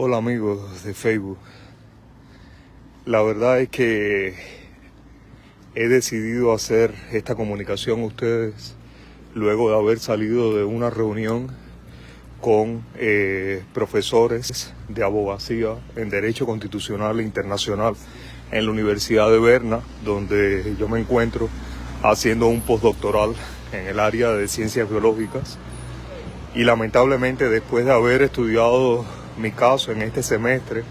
Hola amigos de Facebook. La verdad es que he decidido hacer esta comunicación a ustedes luego de haber salido de una reunión con profesores de abogacía en Derecho Constitucional e Internacional en la Universidad de Berna, donde yo me encuentro haciendo un postdoctoral en el área de ciencias biológicas. Y lamentablemente, después de haber estudiado mi caso en este semestre,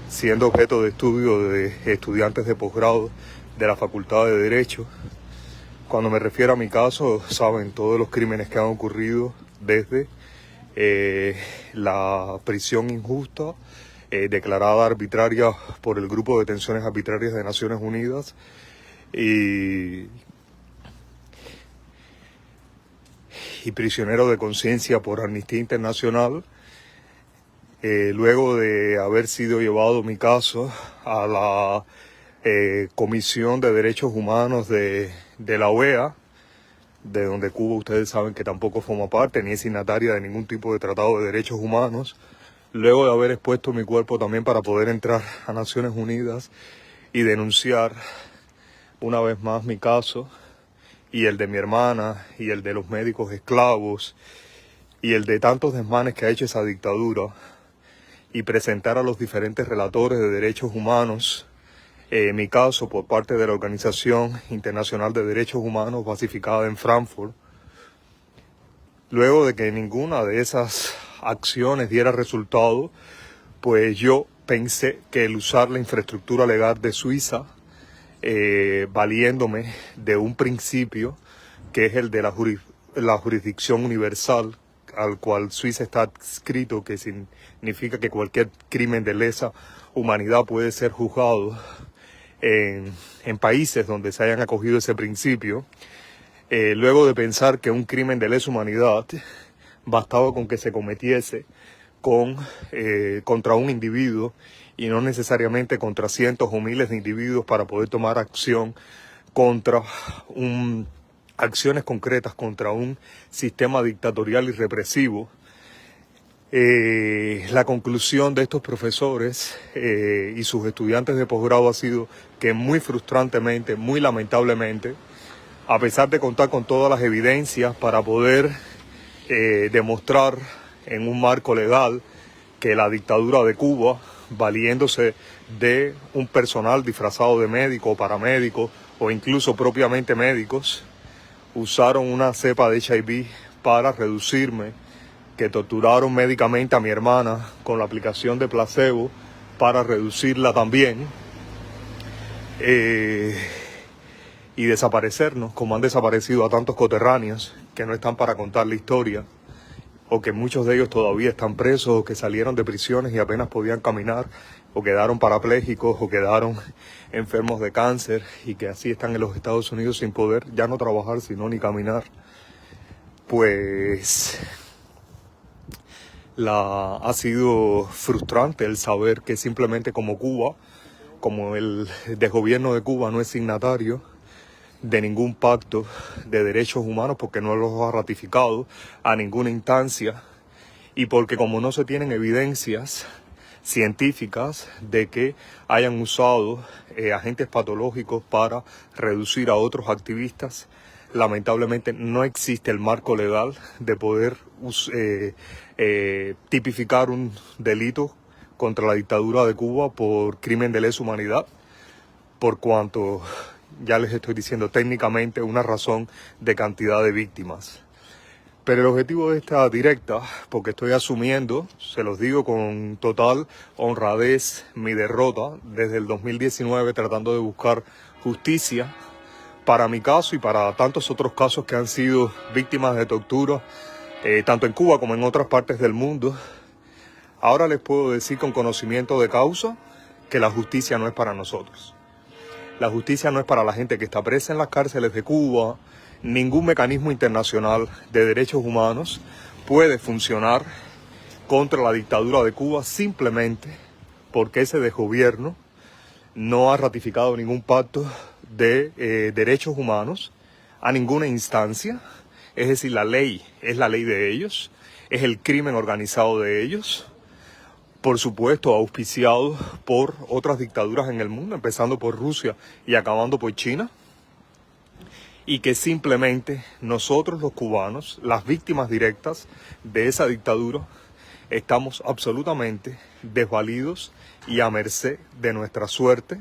siendo objeto de estudio de estudiantes de posgrado de la Facultad de Derecho, cuando me refiero a mi caso, saben todos los crímenes que han ocurrido desde la prisión injusta declarada arbitraria por el Grupo de Detenciones Arbitrarias de Naciones Unidas y prisionero de conciencia por Amnistía Internacional, luego de haber sido llevado mi caso a la Comisión de Derechos Humanos de la OEA, de donde Cuba ustedes saben que tampoco forma parte ni es signataria de ningún tipo de tratado de derechos humanos, luego de haber expuesto mi cuerpo también para poder entrar a Naciones Unidas y denunciar una vez más mi caso, y el de mi hermana, y el de los médicos esclavos, y el de tantos desmanes que ha hecho esa dictadura, y presentar a los diferentes relatores de derechos humanos mi caso por parte de la Organización Internacional de Derechos Humanos basificada en Frankfurt. Luego de que ninguna de esas acciones diera resultado, pues yo pensé que el usar la infraestructura legal de Suiza, valiéndome de un principio que es el de la jurisdicción universal, al cual Suiza está adscrito, que significa que cualquier crimen de lesa humanidad puede ser juzgado en países donde se hayan acogido ese principio. Luego de pensar que un crimen de lesa humanidad bastaba con que se cometiese contra un individuo y no necesariamente contra cientos o miles de individuos para poder tomar acción contra acciones concretas contra un sistema dictatorial y represivo. La conclusión de estos profesores y sus estudiantes de posgrado ha sido que muy frustrantemente, muy lamentablemente, a pesar de contar con todas las evidencias para poder demostrar en un marco legal que la dictadura de Cuba, valiéndose de un personal disfrazado de médico o paramédico o incluso propiamente médicos, usaron una cepa de HIV para reducirme, que torturaron médicamente a mi hermana con la aplicación de placebo para reducirla también, y desaparecernos, como han desaparecido a tantos coterráneos que no están para contar la historia, o que muchos de ellos todavía están presos, o que salieron de prisiones y apenas podían caminar, o quedaron parapléjicos, o quedaron enfermos de cáncer, y que así están en los Estados Unidos sin poder ya no trabajar, sino ni caminar. Pues ha sido frustrante el saber que simplemente como Cuba, como el desgobierno de Cuba no es signatario de ningún pacto de derechos humanos, porque no los ha ratificado a ninguna instancia, y porque como no se tienen evidencias científicas de que hayan usado agentes patológicos para reducir a otros activistas, lamentablemente no existe el marco legal de poder tipificar un delito contra la dictadura de Cuba por crimen de lesa humanidad, por cuanto, ya les estoy diciendo técnicamente, una razón de cantidad de víctimas. Pero el objetivo de esta directa, porque estoy asumiendo, se los digo con total honradez, mi derrota desde el 2019 tratando de buscar justicia para mi caso y para tantos otros casos que han sido víctimas de tortura, tanto en Cuba como en otras partes del mundo. Ahora les puedo decir con conocimiento de causa que la justicia no es para nosotros. La justicia no es para la gente que está presa en las cárceles de Cuba. Ningún mecanismo internacional de derechos humanos puede funcionar contra la dictadura de Cuba simplemente porque ese desgobierno no ha ratificado ningún pacto de derechos humanos a ninguna instancia. Es decir, la ley es la ley de ellos, es el crimen organizado de ellos, por supuesto auspiciado por otras dictaduras en el mundo, empezando por Rusia y acabando por China, y que simplemente nosotros los cubanos, las víctimas directas de esa dictadura, estamos absolutamente desvalidos y a merced de nuestra suerte,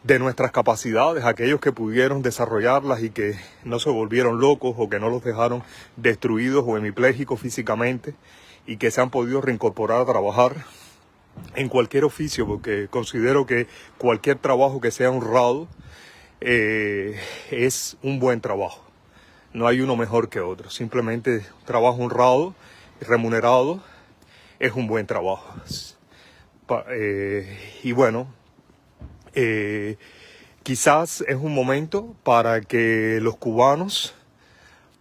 de nuestras capacidades, aquellos que pudieron desarrollarlas y que no se volvieron locos o que no los dejaron destruidos o hemipléjicos físicamente y que se han podido reincorporar a trabajar en cualquier oficio, porque considero que cualquier trabajo que sea honrado es un buen trabajo. No hay uno mejor que otro, simplemente trabajo honrado, remunerado, es un buen trabajo. Y bueno, quizás es un momento para que los cubanos,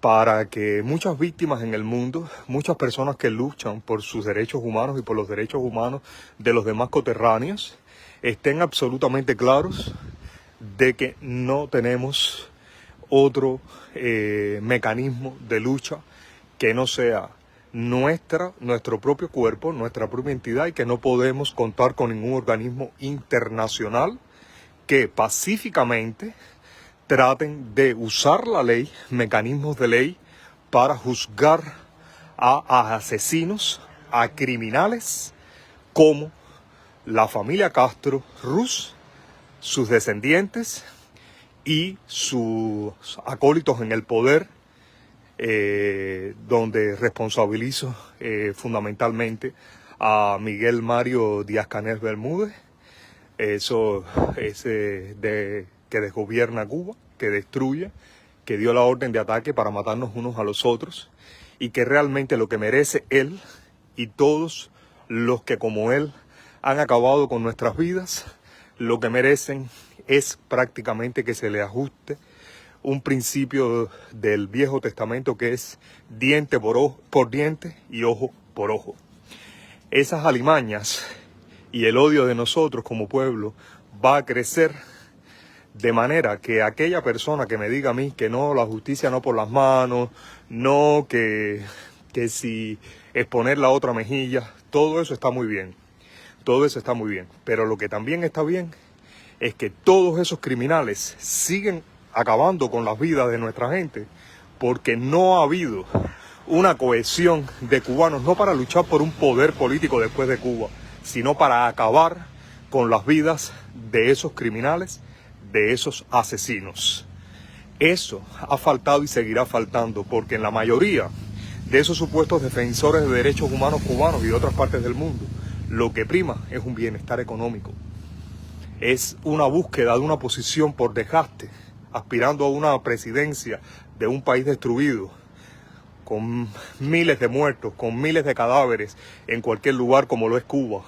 para que muchas víctimas en el mundo, muchas personas que luchan por sus derechos humanos y por los derechos humanos de los demás coterráneos, estén absolutamente claros de que no tenemos otro mecanismo de lucha que no sea nuestro propio cuerpo, nuestra propia entidad, y que no podemos contar con ningún organismo internacional que pacíficamente traten de usar la ley, mecanismos de ley, para juzgar a asesinos, a criminales como la familia Castro, Ruz, sus descendientes y sus acólitos en el poder, donde responsabilizo fundamentalmente a Miguel Mario Díaz-Canel Bermúdez, que desgobierna Cuba, que destruye, que dio la orden de ataque para matarnos unos a los otros, y que realmente lo que merece él y todos los que como él han acabado con nuestras vidas, lo que merecen es prácticamente que se le ajuste un principio del Viejo Testamento, que es diente por diente y ojo por ojo. Esas alimañas y el odio de nosotros como pueblo va a crecer, de manera que aquella persona que me diga a mí que no, la justicia no por las manos, no, que si exponer la otra mejilla, todo eso está muy bien, todo eso está muy bien, pero lo que también está bien es que todos esos criminales siguen acabando con las vidas de nuestra gente, porque no ha habido una cohesión de cubanos, no para luchar por un poder político después de Cuba, sino para acabar con las vidas de esos criminales, de esos asesinos. Eso ha faltado y seguirá faltando, porque en la mayoría de esos supuestos defensores de derechos humanos cubanos y de otras partes del mundo, lo que prima es un bienestar económico. Es una búsqueda de una posición por desgaste, aspirando a una presidencia de un país destruido, con miles de muertos, con miles de cadáveres en cualquier lugar como lo es Cuba,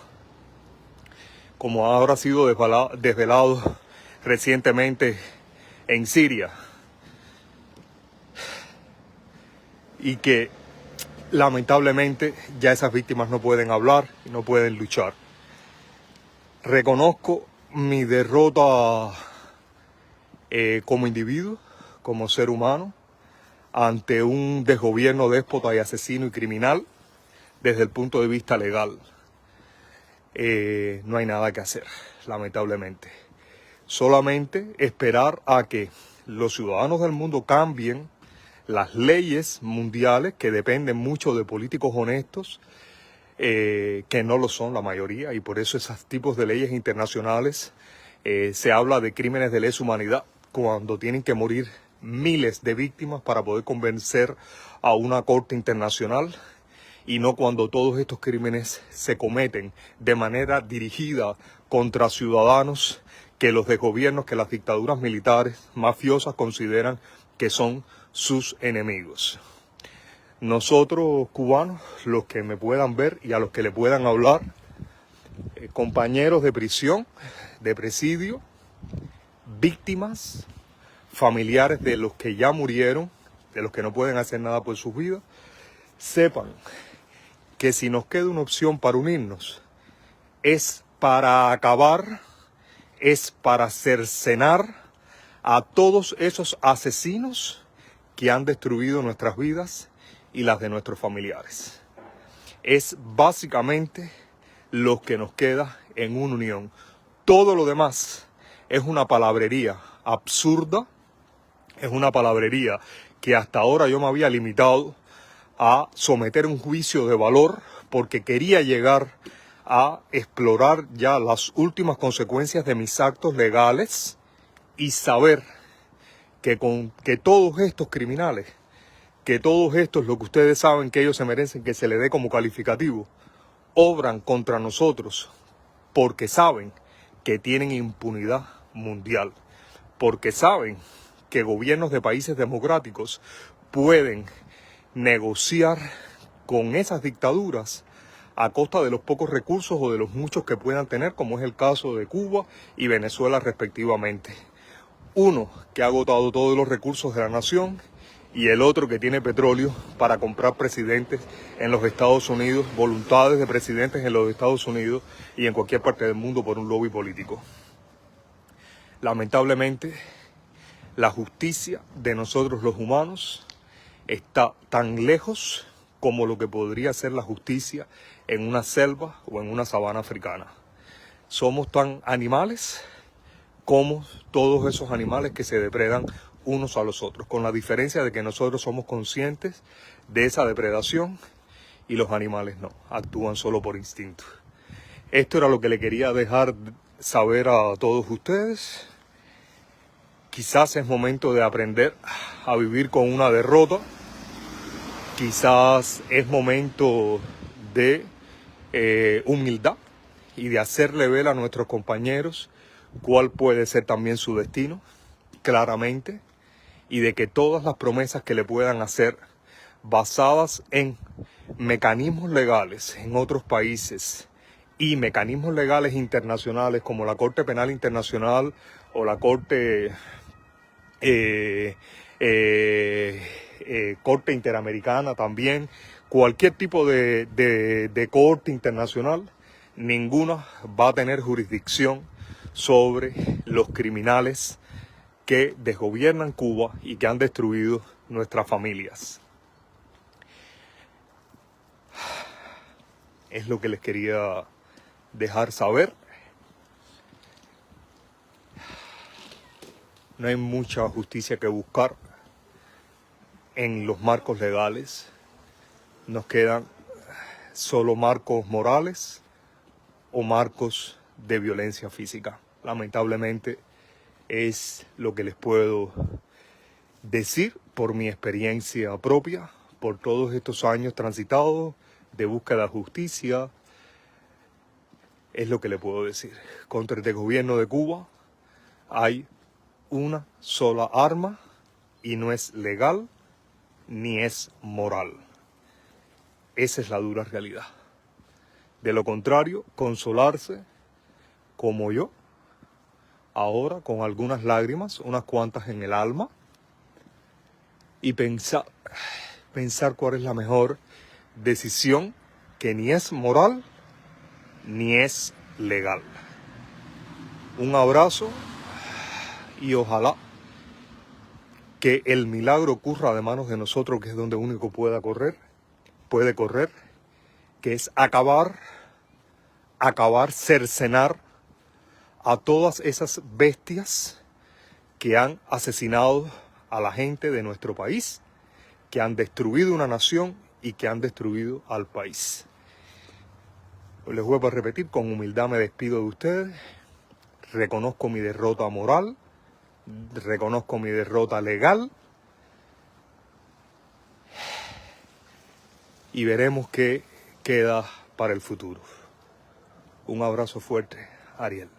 como ahora ha sido desvelado recientemente en Siria, y que lamentablemente ya esas víctimas no pueden hablar y no pueden luchar. Reconozco mi derrota como individuo, como ser humano, ante un desgobierno déspota y asesino y criminal desde el punto de vista legal. No hay nada que hacer, lamentablemente. Solamente esperar a que los ciudadanos del mundo cambien las leyes mundiales, que dependen mucho de políticos honestos, que no lo son la mayoría, y por eso esos tipos de leyes internacionales se habla de crímenes de lesa humanidad, cuando tienen que morir miles de víctimas para poder convencer a una corte internacional, y no cuando todos estos crímenes se cometen de manera dirigida contra ciudadanos que los desgobiernos, que las dictaduras militares mafiosas consideran que son sus enemigos. Nosotros cubanos, los que me puedan ver y a los que le puedan hablar, compañeros de prisión, de presidio, víctimas, familiares de los que ya murieron, de los que no pueden hacer nada por sus vidas, sepan que si nos queda una opción para unirnos, es para acabar, es para cercenar a todos esos asesinos que han destruido nuestras vidas y las de nuestros familiares. Es básicamente los que nos queda en una unión. Todo lo demás es una palabrería absurda, es una palabrería que hasta ahora yo me había limitado a someter un juicio de valor porque quería llegar a explorar ya las últimas consecuencias de mis actos legales y saber que todos estos criminales, que todos estos, lo que ustedes saben que ellos se merecen que se les dé como calificativo, obran contra nosotros porque saben que tienen impunidad mundial, porque saben que gobiernos de países democráticos pueden negociar con esas dictaduras a costa de los pocos recursos o de los muchos que puedan tener, como es el caso de Cuba y Venezuela respectivamente. Uno que ha agotado todos los recursos de la nación y el otro que tiene petróleo para comprar presidentes en los Estados Unidos, voluntades de presidentes en los Estados Unidos y en cualquier parte del mundo por un lobby político. Lamentablemente, la justicia de nosotros los humanos está tan lejos como lo que podría ser la justicia en una selva o en una sabana africana. Somos tan animales como todos esos animales que se depredan unos a los otros, con la diferencia de que nosotros somos conscientes de esa depredación y los animales no, actúan solo por instinto. Esto era lo que le quería dejar saber a todos ustedes. Quizás es momento de aprender a vivir con una derrota. Quizás es momento de humildad y de hacerle ver a nuestros compañeros cuál puede ser también su destino, claramente, y de que todas las promesas que le puedan hacer, basadas en mecanismos legales en otros países y mecanismos legales internacionales como la Corte Penal Internacional o la Corte Corte Interamericana también, cualquier tipo de corte internacional, ninguna va a tener jurisdicción sobre los criminales que desgobiernan Cuba y que han destruido nuestras familias. Es lo que les quería dejar saber. No hay mucha justicia que buscar en los marcos legales. Nos quedan solo marcos morales o marcos de violencia física. Lamentablemente es lo que les puedo decir por mi experiencia propia, por todos estos años transitados de búsqueda de justicia. Es lo que le puedo decir. Contra el gobierno de Cuba hay una sola arma y no es legal ni es moral. Esa es la dura realidad. De lo contrario, consolarse como yo, ahora con algunas lágrimas, unas cuantas en el alma, y pensar cuál es la mejor decisión que ni es moral ni es legal. Un abrazo y ojalá que el milagro ocurra de manos de nosotros, que es donde único puede correr, que es acabar, cercenar a todas esas bestias que han asesinado a la gente de nuestro país, que han destruido una nación y que han destruido al país. Les vuelvo a repetir, con humildad me despido de ustedes. Reconozco mi derrota moral, reconozco mi derrota legal y veremos qué queda para el futuro. Un abrazo fuerte, Ariel.